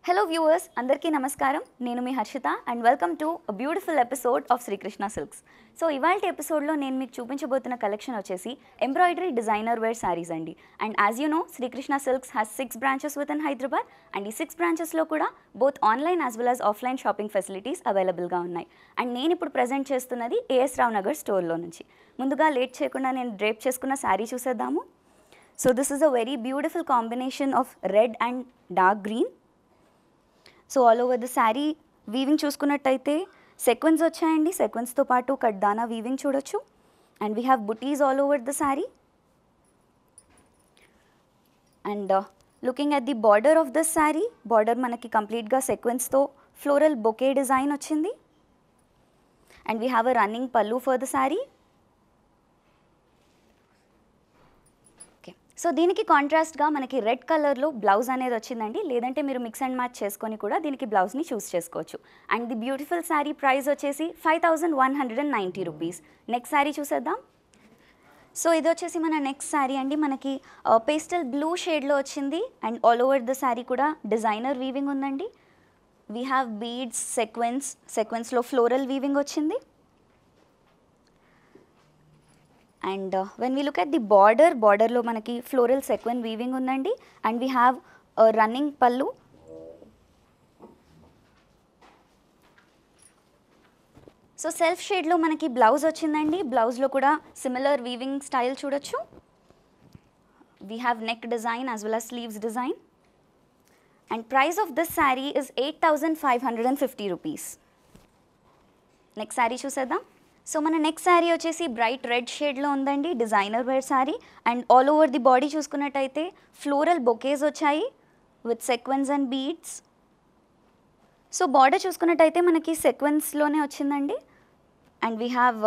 Hello viewers, అందరికీ నమస్కారం. నేను మీ Harshitha and welcome to a beautiful episode of Srikrishna Silks. So ఇవాల్టి ఎపిసోడ్లో నేను మీకు చూపించబోతున్న కలెక్షన్ వచ్చేసి ఎంబ్రాయిడరీ డిజైనర్ వేర్ శారీస్ అండి. And as you know Srikrishna Silks has 6 branches with in Hyderabad and ఈ 6 బ్రాంచెస్లో కూడా both online as well as offline shopping facilities అవైలబుల్గా ఉన్నాయి. అండ్ నేను ఇప్పుడు ప్రజెంట్ చేస్తున్నది ఏఎస్ రావు నగర్ స్టోర్లో నుంచి. ముందుగా లేట్ చేయకుండా నేను డ్రేప్ చేసుకున్న శారీ చూసేద్దాము. So this is a very beautiful combination of red and dark green. So all over the sari weaving చూసుకున్నట్టయితే సెక్వెన్స్ వచ్చాయండి. సెక్వెన్స్తో పాటు కడ్దానా వీవింగ్ చూడొచ్చు. And we have buttis all over the sari. And looking at the border of this sari, border మనకి కంప్లీట్గా సెక్వెన్స్తో floral bouquet design వచ్చింది. And we have a running pallu for the sari. So దీనికి కాంట్రాస్ట్గా మనకి రెడ్ కలర్లో బ్లౌజ్ అనేది వచ్చిందండి. లేదంటే మీరు మిక్స్ అండ్ మ్యాచ్ చేసుకొని కూడా దీనికి బ్లౌజ్ని చూస్ చేసుకోవచ్చు. And the beautiful sari price వచ్చేసి 5190 రూపీస్. నెక్స్ట్ శారీ చూసేద్దాం. సో ఇది వచ్చేసి మన నెక్స్ట్ శారీ అండి. మనకి పేస్టల్ బ్లూ షేడ్లో వచ్చింది and all over the sari కూడా డిజైనర్ వీవింగ్ ఉందండి. వీ హ్యావ్ బీడ్స్, సెక్వెన్స్లో ఫ్లోరల్ వీవింగ్ వచ్చింది. And when we look at the బార్డర్లో మనకి ఫ్లోరల్ సెక్వెన్ వీవింగ్ ఉందండి. And we have running pallu. So self షేడ్లో మనకి బ్లౌజ్ వచ్చిందండి. బ్లౌజ్లో కూడా సిమిలర్ వీవింగ్ స్టైల్ చూడొచ్చు. We have neck design as well as sleeves design. And price of this sari is 8550 rupees. Next sari చూసేద్దాం. సో మన నెక్స్ట్ శారీ వచ్చేసి బ్రైట్ రెడ్ షేడ్లో ఉందండి. Designer wear sari. And all over the body చూసుకున్నట్టయితే ఫ్లోరల్ బొకేస్ వచ్చాయి with sequins and beads. So border చూసుకున్నట్టయితే మనకి సెక్వెన్స్లోనే వచ్చిందండి. And we have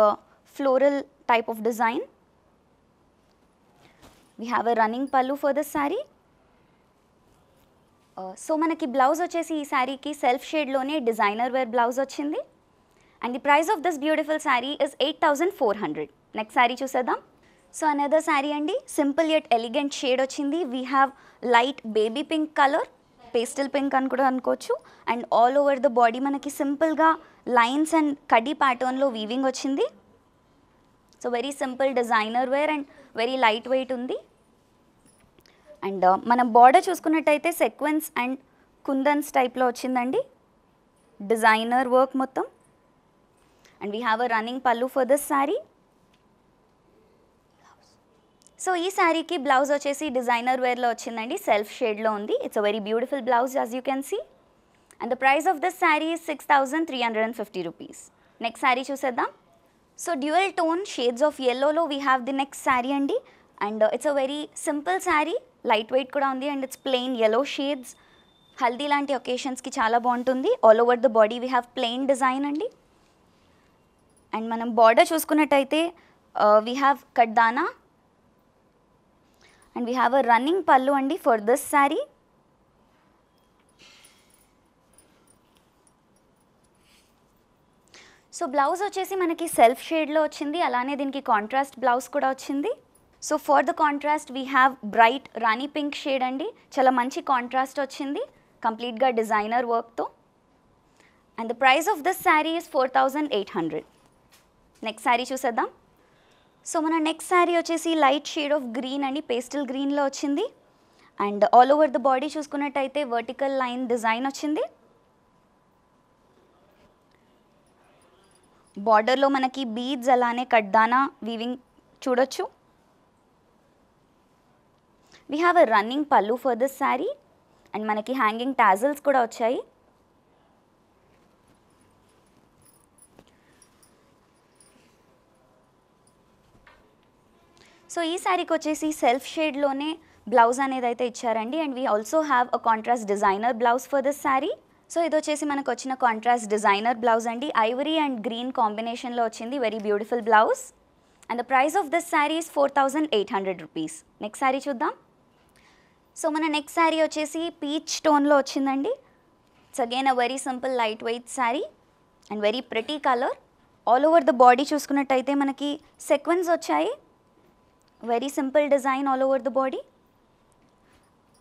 floral type of design. We have a running pallu for this sari. So మనకి blouse వచ్చేసి ఈ శారీకి సెల్ఫ్ షేడ్లోనే డిజైనర్ వేర్ బ్లౌజ్ వచ్చింది. And the price of this beautiful sari is 8400. Next sari చూసేద్దాం. సో అనదర్ శారీ అండి. సింపుల్ యట్ ఎలిగెంట్ షేడ్ వచ్చింది. We have light baby pink colour, pastel pink అని కూడా అనుకోవచ్చు. And all over the body మనకి సింపుల్గా లైన్స్ అండ్ కడ్డీ ప్యాటర్న్లో వీవింగ్ వచ్చింది. So very simple designer wear and very light weight ఉంది. అండ్ మనం బార్డర్ చూసుకున్నట్టయితే సెక్వెన్స్ అండ్ కుందన్స్ టైప్లో వచ్చిందండి. డిజైనర్ వర్క్ మొత్తం. And we have a running pallu for this saree. So ఈ శారీకి బ్లౌజ్ వచ్చేసి డిజైనర్ వేర్లో వచ్చిందండి. సెల్ఫ్ షేడ్లో ఉంది. It's a very beautiful blouse as you can see. And the price of this sari is 6350 rupees. Next sari చూసేద్దాం. So dual tone shades of ఎల్లోలో we have the next sari అండి. And it's a very simple sari, light weight కూడా ఉంది. And it's plain yellow shades. Haldi లాంటి ఒకేషన్స్కి చాలా బాగుంటుంది. All over the body we have plain design అండి. అండ్ మనం బార్డర్ చూసుకున్నట్టయితే వీ హ్యావ్ కడ్దానా and we have a running pallu అండి for this sari. So blouse వచ్చేసి మనకి సెల్ఫ్ షేడ్లో వచ్చింది. అలానే దీనికి కాంట్రాస్ట్ బ్లౌజ్ కూడా వచ్చింది. So for the contrast we have bright Rani pink shade అండి. చాలా మంచి కాంట్రాస్ట్ వచ్చింది కంప్లీట్గా డిజైనర్ వర్క్తో. And the price of this sari is 4800. Next sari చూసేద్దాం. సో మన నెక్స్ట్ శారీ వచ్చేసి లైట్ షేడ్ ఆఫ్ గ్రీన్ అండి. పేస్టల్ గ్రీన్లో వచ్చింది. And all over the body చూసుకున్నట్టయితే వర్టికల్ లైన్ డిజైన్ వచ్చింది. బార్డర్లో మనకి బీడ్స్ అలానే కడ్దానా వీవింగ్ చూడొచ్చు. We have a running pallu for this sari. And మనకి హ్యాంగింగ్ టాజల్స్ కూడా వచ్చాయి. సో ఈ శారీకి వచ్చేసి సెల్ఫ్ షేడ్లోనే బ్లౌజ్ అనేది అయితే ఇచ్చారండి. And we also have a contrast designer blouse for this sari. So ఇది వచ్చేసి మనకు వచ్చిన కాంట్రాస్ట్ డిజైనర్ బ్లౌజ్ అండి. ఐవరీ అండ్ గ్రీన్ కాంబినేషన్లో వచ్చింది. Very beautiful blouse. And the price of this sari is 4800 rupees. Next sari చూద్దాం. సో మన నెక్స్ట్ శారీ వచ్చేసి పీచ్ టోన్లో వచ్చిందండి. It's again a very simple light weight sari and very pretty colour. All over the body చూసుకున్నట్టయితే మనకి sequence వచ్చాయి. Very simple design all over the body.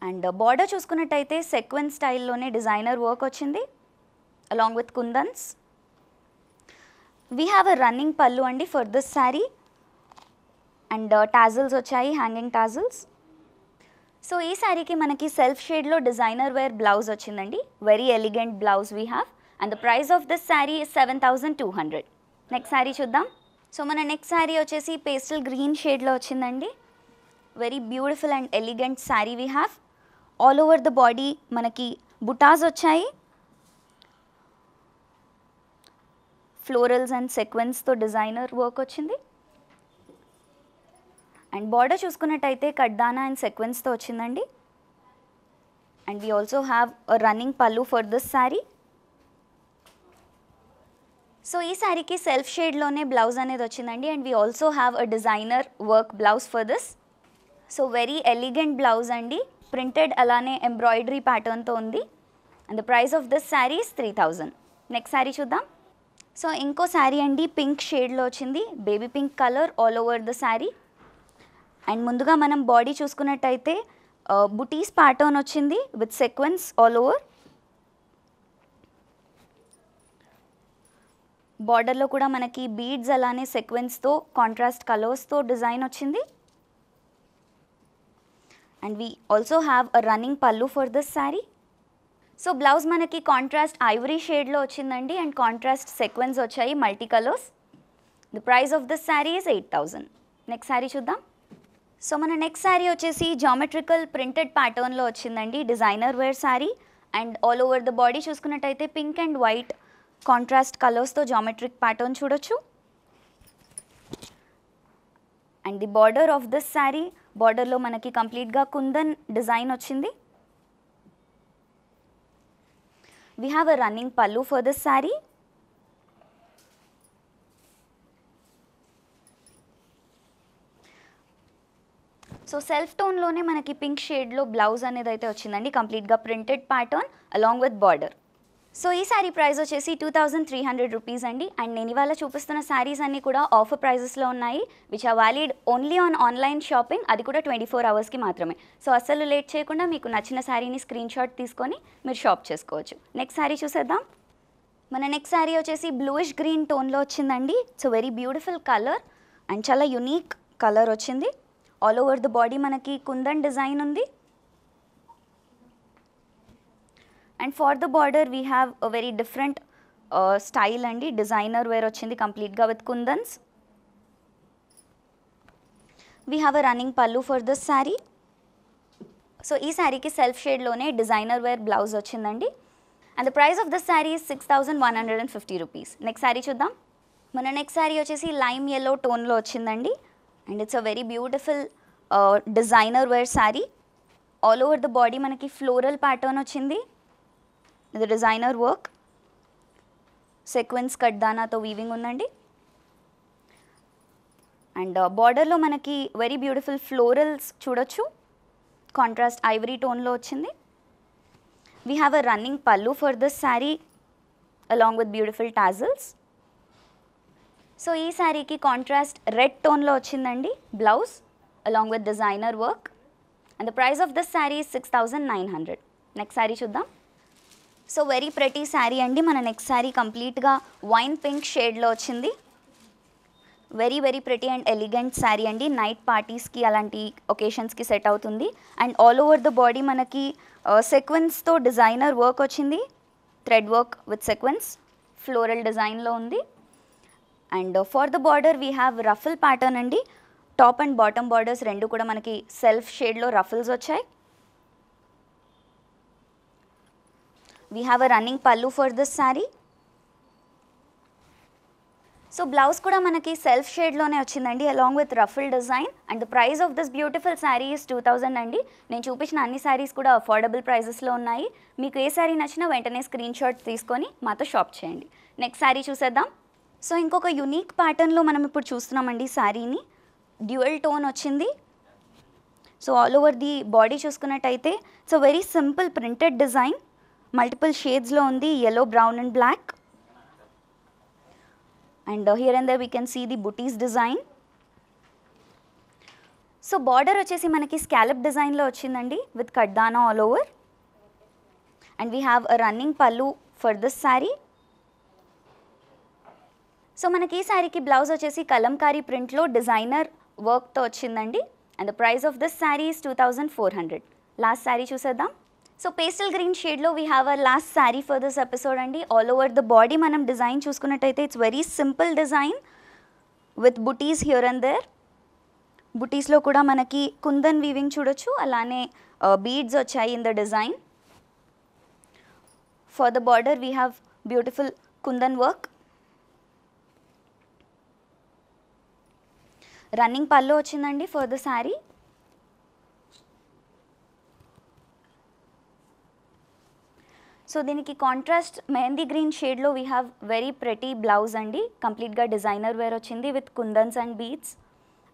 And border చూసుకున్నట్టయితే sequence స్టైల్లోనే designer work వచ్చింది along with kundans. We have a running పళ్ళు అండి for this sari. And tassels వచ్చాయి, hanging tassels. So ఈ శారీకి మనకి సెల్ఫ్ షేడ్లో డిజైనర్ వేర్ బ్లౌజ్ వచ్చిందండి. Very elegant blouse we have. And the price of this sari is 7,200. Next sari చూద్దాం. సో మన నెక్స్ట్ శారీ వచ్చేసి పేస్టల్ గ్రీన్ షేడ్లో వచ్చిందండి. Very beautiful and elegant sari we have. All over the body మనకి బుటాస్ వచ్చాయి. ఫ్లోరల్స్ అండ్ సెక్వెన్స్తో డిజైనర్ వర్క్ వచ్చింది. And border చూసుకున్నట్టయితే కడ్దానా and సెక్వెన్స్తో వచ్చిందండి. And we also have a running pallu for this sari. So ఈ శారీకి సెల్ఫ్ షేడ్లోనే బ్లౌజ్ అనేది వచ్చిందండి. And we also have a designer work blouse for this. So very elegant blouse అండి. Printed అలానే embroidery ప్యాటర్న్తో ఉంది. And the price of this sari is 3,000. Next sari చూద్దాం. So ఇంకో శారీ అండి పింక్ షేడ్లో వచ్చింది. Baby pink colour all over the sari. And ముందుగా మనం బాడీ చూసుకున్నట్టయితే బుటీస్ ప్యాటర్న్ వచ్చింది విత్ సెక్వెన్స్ ఆల్ ఓవర్. బార్డర్లో కూడా మనకి బీడ్స్ అలానే సెక్వెన్స్తో కాంట్రాస్ట్ కలర్స్తో డిజైన్ వచ్చింది. And we also have a running pallu for this sari. So blouse మనకి కాంట్రాస్ట్ ఐవరీ షేడ్లో వచ్చిందండి. అండ్ కాంట్రాస్ట్ సెక్వెన్స్ వచ్చాయి multi colours. The price of this sari is 8,000. Next sari చూద్దాం. సో మన నెక్స్ట్ శారీ వచ్చేసి జామెట్రికల్ ప్రింటెడ్ ప్యాటర్న్లో వచ్చిందండి. Designer wear sari. And all over the body చూసుకున్నట్టయితే పింక్ అండ్ వైట్ కాంట్రాస్ట్ కలర్స్తో జామెట్రిక్ ప్యాటర్న్ చూడొచ్చు. And the border of this sari, బార్డర్లో మనకి కంప్లీట్గా కుందన్ డిజైన్ వచ్చింది. We have a running pallu for this sari. So self టోన్లోనే మనకి పింక్ షేడ్లో బ్లౌజ్ అనేది అయితే వచ్చిందండి. కంప్లీట్గా printed pattern along with border. So ఈ శారీ ప్రైస్ వచ్చేసి 2,300 రూపీస్ అండి. అండ్ నేను ఇవాళ చూపిస్తున్న శారీస్ అన్నీ కూడా ఆఫర్ ప్రైజెస్లో ఉన్నాయి, which are valid only on online shopping. అది కూడా 24 అవర్స్కి మాత్రమే. సో అస్సలు లేట్ చేయకుండా మీకు నచ్చిన శారీని స్క్రీన్ షాట్ తీసుకొని మీరు షాప్ చేసుకోవచ్చు. నెక్స్ట్ శారీ చూసేద్దాం. మన నెక్స్ట్ శారీ వచ్చేసి బ్లూయిష్ గ్రీన్ టోన్లో వచ్చిందండి. So very beautiful colour and చాలా యునీక్ కలర్ వచ్చింది. ఆల్ ఓవర్ ద బాడీ మనకి కుందన్ డిజైన్ ఉంది. And for the border we have a very different style అండి. డిజైనర్ వేర్ వచ్చింది కంప్లీట్గా with kundans. We have a running pallu for this sari. So ఈ శారీకి self షేడ్లోనే డిజైనర్ వేర్ బ్లౌజ్ వచ్చిందండి. And the price of this sari is 6,150 rupees. Next sari చూద్దాం. మన next sari వచ్చేసి లైమ్ ఎల్లో టోన్లో వచ్చిందండి. And it's a very beautiful designer wear sari. All over the body మనకి ఫ్లోరల్ ప్యాటర్న్ వచ్చింది. ఇది డిజైనర్ వర్క్. సెక్వెన్స్ కడ్దానాతో వీవింగ్ ఉందండి. అండ్ బార్డర్లో మనకి వెరీ బ్యూటిఫుల్ ఫ్లోరల్స్ చూడొచ్చు. కాంట్రాస్ట్ ఐవరీ టోన్లో వచ్చింది. We have a running pallu for this sari along with beautiful tassels. So ఈ శారీకి కాంట్రాస్ట్ రెడ్ టోన్లో వచ్చిందండి blouse along with designer work. And the price of this sari is 6,900. Next sari చూద్దాం. సో వెరీ ప్రెటీ శారీ అండి. మన నెక్స్ట్ శారీ కంప్లీట్గా వైన్ పింక్ షేడ్లో వచ్చింది. Very very pretty and elegant sari అండి. నైట్ పార్టీస్కి అలాంటి ఒకేషన్స్కి సెట్ అవుతుంది. And all over the body మనకి సెక్వెన్స్తో డిజైనర్ వర్క్ వచ్చింది. Thread work with sequence floral డిజైన్లో ఉంది. And for the border we have ruffle pattern అండి. టాప్ అండ్ బాటమ్ బార్డర్స్ రెండు కూడా మనకి సెల్ఫ్ షేడ్లో రఫుల్స్ వచ్చాయి. We have a running pallu for this sari. So blouse కూడా మనకి సెల్ఫ్ షేడ్లోనే వచ్చిందండి along with ruffle design. And the price of this beautiful sari is 2,000 అండి. నేను చూపించిన అన్ని శారీస్ కూడా అఫోర్డబుల్ ప్రైజెస్లో ఉన్నాయి. మీకు ఏ శారీ నచ్చినా వెంటనే స్క్రీన్ షాట్ తీసుకొని మాతో షాప్ చేయండి. నెక్స్ట్ శారీ చూసేద్దాం. సో ఇంకొక యునీక్ ప్యాటర్న్లో మనం ఇప్పుడు చూస్తున్నామండి శారీని. డ్యూయల్ టోన్ వచ్చింది. So all over the body చూసుకున్నట్టయితే it's very simple printed design. Multiple షేడ్స్లో ఉంది. yellow, brown and black. And here and there we can see the booties design. So border వచ్చేసి మనకి స్కాలప్ డిజైన్లో వచ్చిందండి విత్ కడ్దానా all over. And we have a running pallu for this sari. So మనకి ఈ శారీకి బ్లౌజ్ వచ్చేసి కలంకారీ ప్రింట్లో డిజైనర్ వర్క్తో వచ్చిందండి. And the price of this sari is 2400. Last sari చూసేద్దాం. సో పేస్టల్ గ్రీన్ షేడ్లో we have a last sari for this episode అండి. ఆల్ ఓవర్ ద బాడీ మనం డిజైన్ చూసుకున్నట్టయితే it's very simple design with buttis here and there. బుటీస్లో కూడా మనకి kundan weaving చూడొచ్చు, అలానే beads వచ్చాయి in the design. For the border we have beautiful kundan work. Running పళ్ళు వచ్చిందండి ఫర్ ద శారీ. సో దీనికి కాంట్రాస్ట్ మెహందీ గ్రీన్ షేడ్లో we have very pretty blouse అండి. కంప్లీట్గా డిజైనర్ వేర్ వచ్చింది with kundans and beads.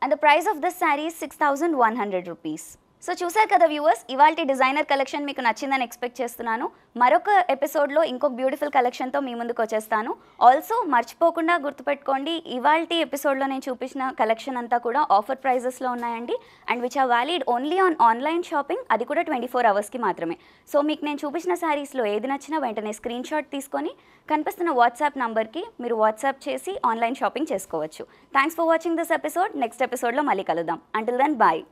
And the price of this sari is 6100 rupees. So చూసారు కదా viewers, ఇవాల్టి డిజైనర్ కలెక్షన్ మీకు నచ్చిందని ఎక్స్పెక్ట్ చేస్తున్నాను. మరొక ఎపిసోడ్లో ఇంకొక బ్యూటిఫుల్ కలెక్షన్తో మీ ముందుకు వచ్చేస్తాను. ఆల్సో మర్చిపోకుండా గుర్తుపెట్టుకోండి, ఇవాల్టి ఎపిసోడ్లో నేను చూపించిన కలెక్షన్ అంతా కూడా ఆఫర్ ప్రైజెస్లో ఉన్నాయండి. And which are valid only on online shopping, అది కూడా 24 అవర్స్కి మాత్రమే. సో మీకు నేను చూపించిన శారీస్లో ఏది నచ్చినా వెంటనే స్క్రీన్ షాట్ తీసుకొని కనిపిస్తున్న వాట్సాప్ నంబర్కి మీరు వాట్సాప్ చేసి ఆన్లైన్ షాపింగ్ చేసుకోవచ్చు. Thanks for watching this episode. Next ఎపిసోడ్లో మళ్ళీ కలుద్దాం. Until then bye.